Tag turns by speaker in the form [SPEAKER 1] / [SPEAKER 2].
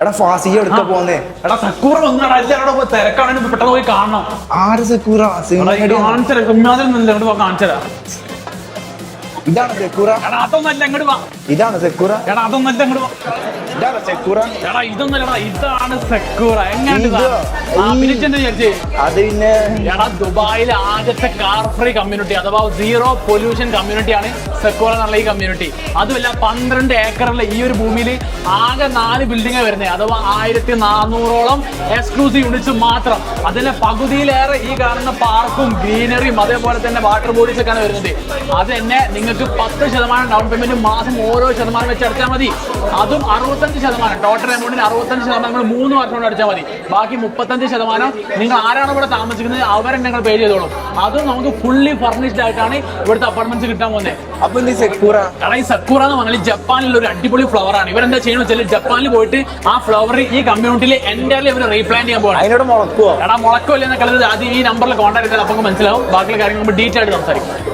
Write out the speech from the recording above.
[SPEAKER 1] എടാ ഫാസിയ എടുക്ക പോന്നേ.
[SPEAKER 2] എടാ സക്കൂറ വന്നാടാ, എല്ലാവരോടും തിരക്കാണെങ്കിൽ പെട്ടെന്ന് പോയി കാണണം.
[SPEAKER 1] ആര് സെക്കൂറ?
[SPEAKER 2] കാണിച്ചരാ.
[SPEAKER 1] ഇതാണ് സെക്കൂറ.
[SPEAKER 2] എടാ അതൊന്നല്ല, ഇങ്ങോട്ട് വാ.
[SPEAKER 1] ഇതാണ് സെക്കൂറ.
[SPEAKER 2] എടാ അതൊന്നല്ല, ഇങ്ങോട്ട് വാ.
[SPEAKER 1] ഇതാണ് സെക്കൂറ.
[SPEAKER 2] എടാ ഇതൊന്നല്ലടാ, ഇതാണ് സെക്കൂറ. എങ്ങനെ
[SPEAKER 1] അത് പിന്നെ
[SPEAKER 2] എടാ ദുബായിലെ ആദ്യത്തെ കാർ ഫ്രീ കമ്മ്യൂണിറ്റി അഥവാ സീറോ പൊല്യൂഷൻ കമ്മ്യൂണിറ്റിയാണ് സെക്കൂറ എന്നുള്ള ഈ കമ്മ്യൂണിറ്റി. അതുമല്ല 12 ഏക്കറുള്ള ഈ ഒരു ഭൂമിയിൽ ആകെ 4 ബിൽഡിംഗ് വരുന്നത്, അഥവാ 1400ഓളം എക്സ്ക്ലൂസീവ് യൂണിറ്റ്സ് മാത്രം. അതിന്റെ പകുതിയിലേറെ ഈ കാണുന്ന പാർക്കും ഗ്രീനറിയും അതേപോലെ തന്നെ വാട്ടർ ബോഡീസ് ഒക്കെയാണ് വരുന്നത്. അത് തന്നെ നിങ്ങൾക്ക് 10% ഡൗൺ പേയ്മെന്റ് മാസം ഓരോ ശതമാനം വെച്ച് അടച്ചാൽ മതി. അതും 65%, ടോട്ടൽ എമൗണ്ടിന് 65% നിങ്ങൾ 3 വർഷം കൊണ്ട് അടച്ചാൽ മതി. ബാക്കി 35% നിങ്ങൾ ആരാണ് ഇവിടെ താമസിക്കുന്നത് അവരെന്നെ നിങ്ങൾ പേ ചെയ്തോളും. അതും നമുക്ക് ഫുള്ളി ഫർണിഷ്ഡ് ആയിട്ടാണ് ഇവിടുത്തെ അപ്പാർട്ട്മെന്റ്സ് കിട്ടാൻ പോകുന്നത്.
[SPEAKER 1] അപ്പൊ ഈ സെക്കൂറ,
[SPEAKER 2] കാരണം ഈ സെക്കൂറ എന്ന് പറഞ്ഞാൽ ജപ്പാനിലുള്ള ഒരു അടിപൊളി ഫ്ലവർ ആണ്. ഇവരെന്താ ചെയ്യണമെന്ന് വെച്ചാൽ ജപ്പാനിൽ പോയിട്ട് ആ ഫ്ലവർ ഈ കമ്മ്യൂണിറ്റിയിൽ എൻ്റയർലി ഇവർ റീപ്ലാന്റ് ചെയ്യാൻ പോകണം.
[SPEAKER 1] അതിനോട് മുളക്കുവോ?
[SPEAKER 2] എടാ മുളക്കോ ഇല്ലെന്നൊക്കെ ആദ്യം ഈ നമ്പറിൽ കോൺടാക്ട് ചെയ്താൽ അപ്പോൾ മനസ്സിലാവും. ബാക്കിയുള്ള കാര്യങ്ങൾ നമ്മൾ ഡീറ്റെയിൽ ആയിട്ട് സംസാരിക്കും.